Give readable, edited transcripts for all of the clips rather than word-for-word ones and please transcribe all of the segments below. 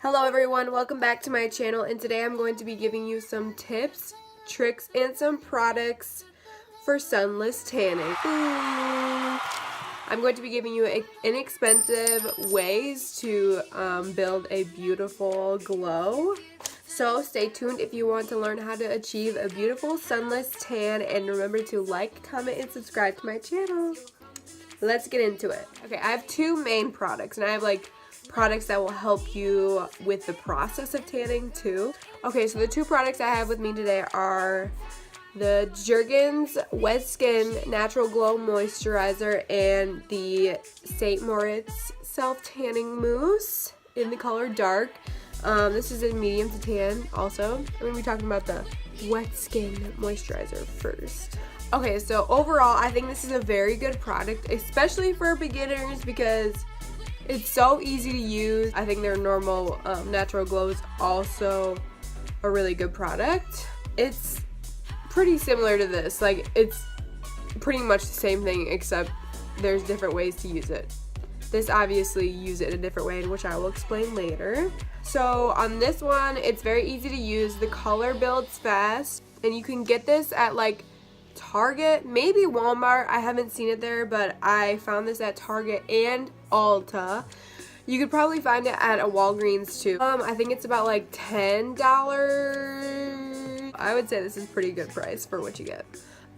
Hello everyone, welcome back to my channel, and today I'm going to be giving you some tips, tricks, and some products for sunless tanning. I'm going to be giving you inexpensive ways to build a beautiful glow. So stay tuned if you want to learn how to achieve a beautiful sunless tan, and remember to like, comment, and subscribe to my channel. Let's get into it. Okay, I have two main products, and I have products that will help you with the process of tanning too. Okay, so the two products I have with me today are the Jergens Wet Skin Natural Glow Moisturizer and the St. Moritz Self Tanning Mousse in the color dark. This is a medium to tan also. I'm going to be talking about the Wet Skin Moisturizer first. Okay, so overall I think this is a very good product, especially for beginners because it's so easy to use. I think their normal natural glow is also a really good product. It's pretty similar to this. Like, it's pretty much the same thing except there's different ways to use it. This obviously you use it in a different way, which I will explain later. So on this one, it's very easy to use. The color builds fast, and you can get this at Target, maybe Walmart. I haven't seen it there, but I found this at Target and Ulta. You could probably find it at a Walgreens too. I think it's about $10. I would say this is pretty good price for what you get.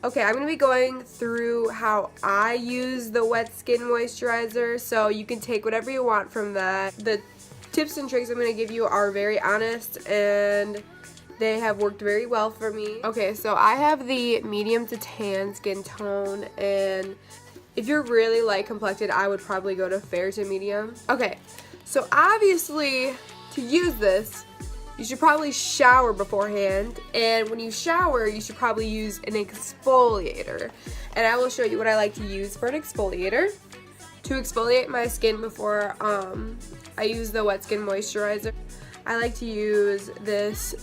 Okay, I'm going to be going through how I use the Wet Skin Moisturizer, so you can take whatever you want from that. The tips and tricks I'm going to give you are very honest, and they have worked very well for me. Okay, so I have the medium to tan skin tone, and if you're really light complected, I would probably go to fair to medium. Okay, so obviously to use this, you should probably shower beforehand, and when you shower, you should probably use an exfoliator. And I will show you what I like to use for an exfoliator. To exfoliate my skin before I use the Wet Skin Moisturizer, I like to use this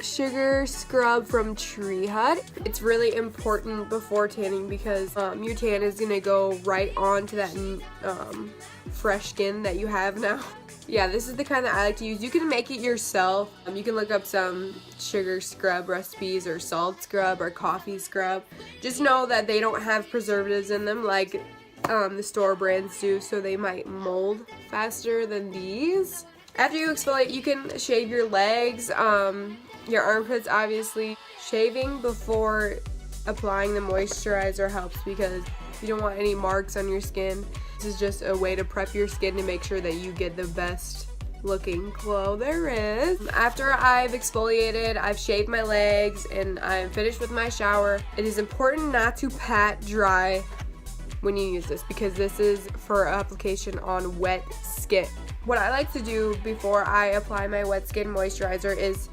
sugar scrub from Tree Hut. It's really important before tanning because your tan is gonna go right on to that fresh skin that you have now. Yeah, this is the kind that I like to use. You can make it yourself. You can look up some sugar scrub recipes or salt scrub or coffee scrub. Just know that they don't have preservatives in them like the store brands do, so they might mold faster than these. After you exfoliate, you can shave your legs, your armpits obviously. Shaving before applying the moisturizer helps because you don't want any marks on your skin. This is just a way to prep your skin to make sure that you get the best looking glow there is. After I've exfoliated, I've shaved my legs, and I'm finished with my shower, it is important not to pat dry when you use this because this is for application on wet skin. What I like to do before I apply my Wet Skin Moisturizer is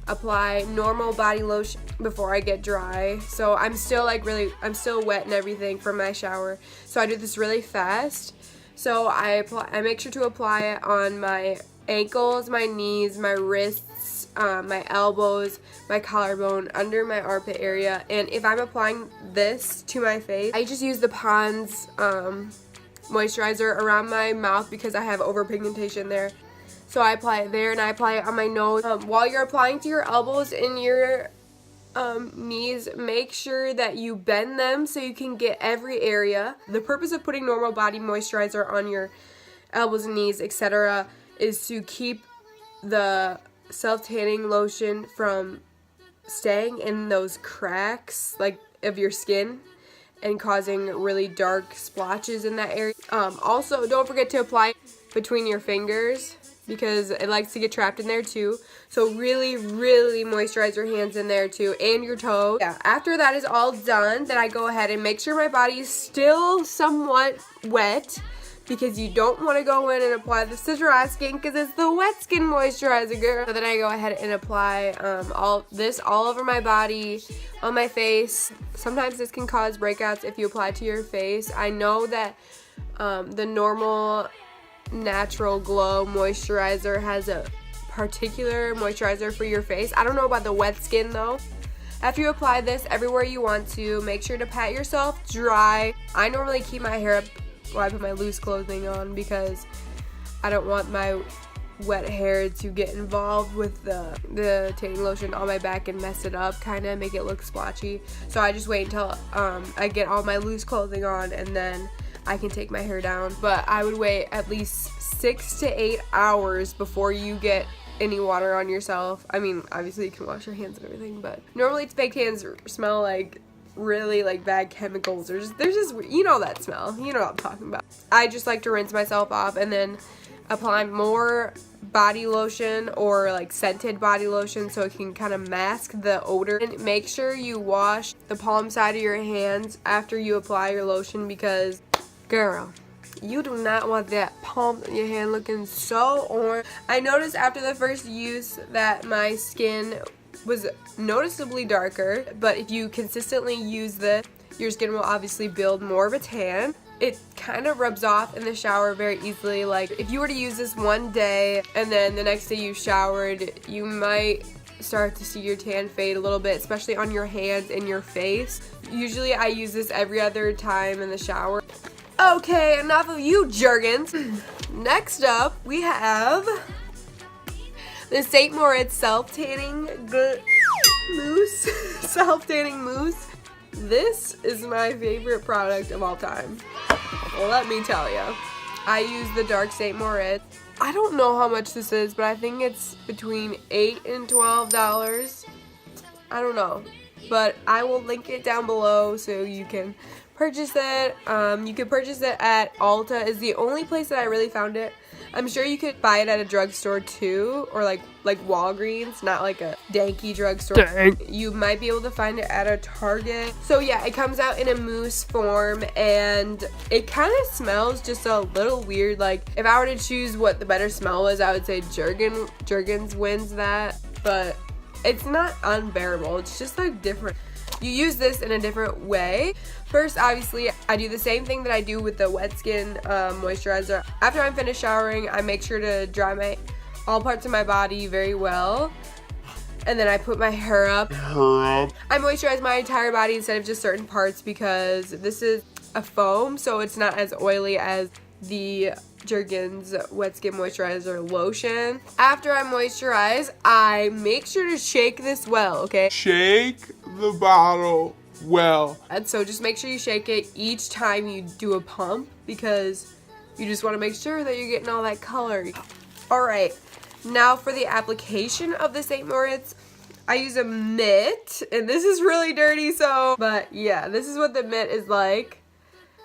apply normal body lotion before I get dry. So I'm still I'm still wet and everything from my shower. So I do this really fast. So I make sure to apply it on my ankles, my knees, my wrists, my elbows, my collarbone, under my armpit area. And if I'm applying this to my face, I just use the Pond's moisturizer around my mouth because I have overpigmentation there. So I apply it there, and I apply it on my nose. While you're applying to your elbows and your knees, make sure that you bend them so you can get every area. The purpose of putting normal body moisturizer on your elbows and knees, etc., is to keep the self-tanning lotion from staying in those cracks of your skin and causing really dark splotches in that area. Also, don't forget to apply between your fingers because it likes to get trapped in there too. So really moisturize your hands in there too, and your toes. Yeah, after that is all done, then I go ahead and make sure my body is still somewhat wet because you don't want to go in and apply this to dry skin because it's the Wet Skin Moisturizer, girl. So then I go ahead and apply all over my body, on my face. Sometimes this can cause breakouts if you apply to your face. I know that the normal Natural Glow Moisturizer has a particular moisturizer for your face. I don't know about the wet skin though. After you apply this everywhere you want to, make sure to pat yourself dry. I normally keep my hair up while I put my loose clothing on because I don't want my wet hair to get involved with the tanning lotion on my back and mess it up, kind of make it look splotchy. So I just wait until I get all my loose clothing on, and then I can take my hair down. But I would wait at least 6 to 8 hours before you get any water on yourself. I mean, obviously you can wash your hands and everything, but normally fake hands smell like really like bad chemicals. There's just, you know, that smell. You know what I'm talking about. I just like to rinse myself off and then apply more body lotion or like scented body lotion so it can kind of mask the odor. And make sure you wash the palm side of your hands after you apply your lotion, because girl, you do not want that palm of your hand looking so orange. I noticed after the first use that my skin was noticeably darker, but if you consistently use this, your skin will obviously build more of a tan. It kind of rubs off in the shower very easily. Like if you were to use this one day and then the next day you showered, you might start to see your tan fade a little bit, especially on your hands and your face. Usually I use this every other time in the shower. Okay, enough of you, Jergens. Next up, we have the St. Moritz self-tanning mousse. Self-tanning mousse. This is my favorite product of all time. Well, let me tell you. I use the dark St. Moritz. I don't know how much this is, but I think it's between $8 and $12. I don't know. But I will link it down below so you can purchase it. You can purchase it at Ulta is the only place that I really found it. I'm sure you could buy it at a drugstore too, or like Walgreens, not like a danky drugstore. Dang. You might be able to find it at a Target. So yeah, it comes out in a mousse form and it kind of smells just a little weird. Like if I were to choose what the better smell was, I would say Jergens wins that, but it's not unbearable. It's just like different. You use this in a different way. First, obviously, I do the same thing that I do with the wet skin moisturizer. After I'm finished showering, I make sure to dry all parts of my body very well. And then I put my hair up. I moisturize my entire body instead of just certain parts because this is a foam, so it's not as oily as the Jergens wet skin moisturizer lotion. After I moisturize, I make sure to shake this well, okay? Shake the bottle well. And so just make sure you shake it each time you do a pump because you just want to make sure that you're getting all that color. Alright, now for the application of the St. Moritz, I use a mitt, and this is really dirty, but yeah, this is what the mitt is like.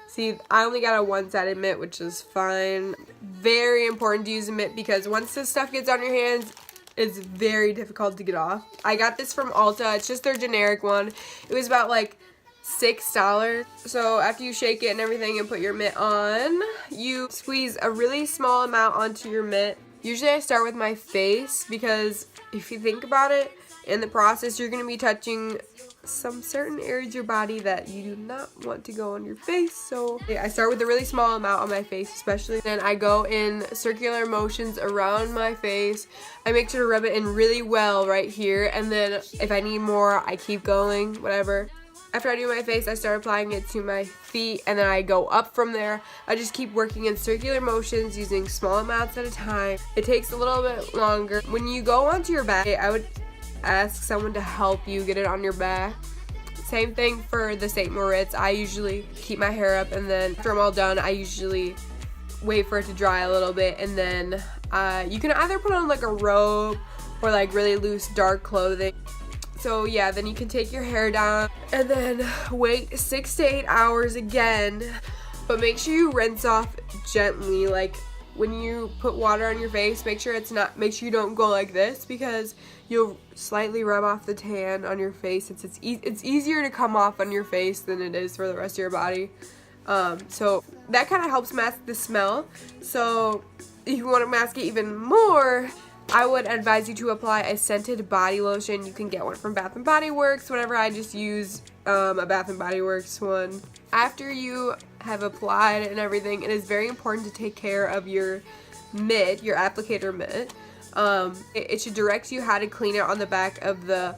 See, I only got a one-sided mitt, which is fine. Very important to use a mitt because once this stuff gets on your hands, it's very difficult to get off. I got this from Ulta. It's just their generic one. It was about like $6. So after you shake it and everything and put your mitt on, you squeeze a really small amount onto your mitt. Usually I start with my face because if you think about it, in the process, you're going to be touching some certain areas of your body that you do not want to go on your face. So yeah, I start with a really small amount on my face especially. Then I go in circular motions around my face. I make sure to rub it in really well right here. And then if I need more, I keep going, whatever. After I do my face, I start applying it to my feet and then I go up from there. I just keep working in circular motions using small amounts at a time. It takes a little bit longer. When you go onto your back, I would ask someone to help you get it on your back. Same thing for the St. Moritz. I usually keep my hair up and then after I'm all done, I usually wait for it to dry a little bit and then you can either put on like a robe or like really loose dark clothing. So yeah, then you can take your hair down and then wait 6 to 8 hours again, but make sure you rinse off gently. Like when you put water on your face, make sure you don't go like this because you'll slightly rub off the tan on your face. It's easier to come off on your face than it is for the rest of your body. So that kind of helps mask the smell. So if you want to mask it even more, I would advise you to apply a scented body lotion. You can get one from Bath & Body Works, whatever. I just use a Bath & Body Works one. After you have applied and everything, it is very important to take care of your mitt, your applicator mitt. It should direct you how to clean it on the back of the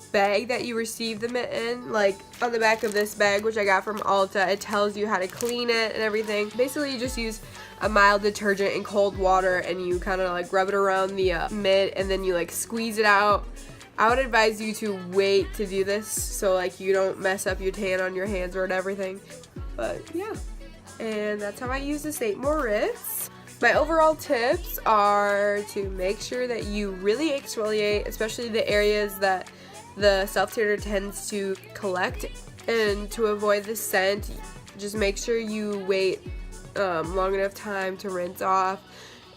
bag that you receive them in. Like on the back of this bag, which I got from Ulta, it tells you how to clean it and everything. Basically, you just use a mild detergent in cold water and you kind of like rub it around the mitt, and then you like squeeze it out. I would advise you to wait to do this so like you don't mess up your tan on your hands or everything. But yeah, and that's how I use the St. Moritz. My overall tips are to make sure that you really exfoliate, especially the areas that the self-tanner tends to collect, and to avoid the scent, just make sure you wait long enough time to rinse off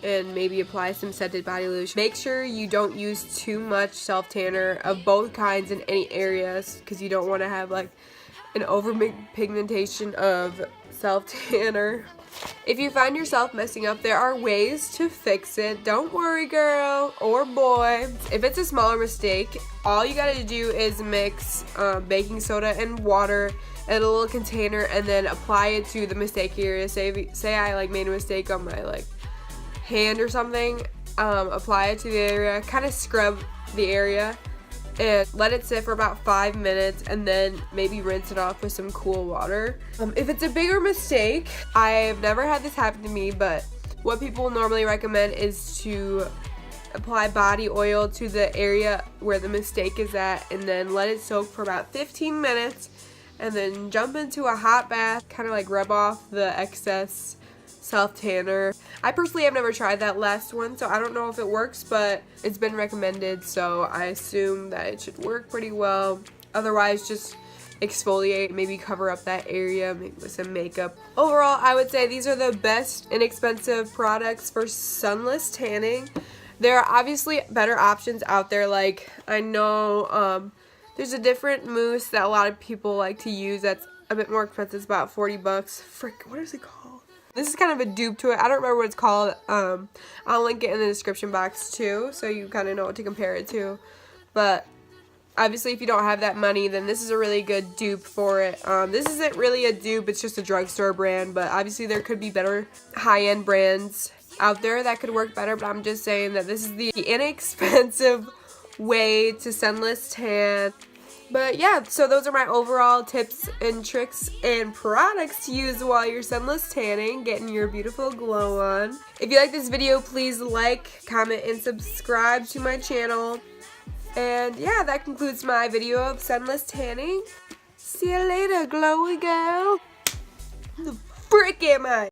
and maybe apply some scented body lotion. Make sure you don't use too much self-tanner of both kinds in any areas, because you don't want to have like an over-pigmentation of self-tanner. If you find yourself messing up, there are ways to fix it. Don't worry, girl or boy. If it's a smaller mistake, all you gotta do is mix baking soda and water in a little container and then apply it to the mistake area. Say I like made a mistake on my like hand or something, apply it to the area, kind of scrub the area and let it sit for about 5 minutes, and then maybe rinse it off with some cool water. If it's a bigger mistake, I've never had this happen to me, but what people normally recommend is to apply body oil to the area where the mistake is at and then let it soak for about 15 minutes and then jump into a hot bath, kind of like rub off the excess self-tanner. I personally have never tried that last one, so I don't know if it works, but it's been recommended, so I assume that it should work pretty well. Otherwise, just exfoliate, maybe cover up that area maybe with some makeup. Overall, I would say these are the best inexpensive products for sunless tanning. There are obviously better options out there. Like, I know there's a different mousse that a lot of people like to use that's a bit more expensive. It's about 40 bucks. Frick, what is it called? This is kind of a dupe to it. I don't remember what it's called. I'll link it in the description box too, so you kind of know what to compare it to. But obviously, if you don't have that money, then this is a really good dupe for it. This isn't really a dupe, it's just a drugstore brand, but obviously there could be better high-end brands out there that could work better, but I'm just saying that this is the inexpensive way to sunless tan. But yeah, so those are my overall tips and tricks and products to use while you're sunless tanning, getting your beautiful glow on. If you like this video, please like, comment, and subscribe to my channel. And yeah, that concludes my video of sunless tanning. See you later, glowy girl. The frick am I?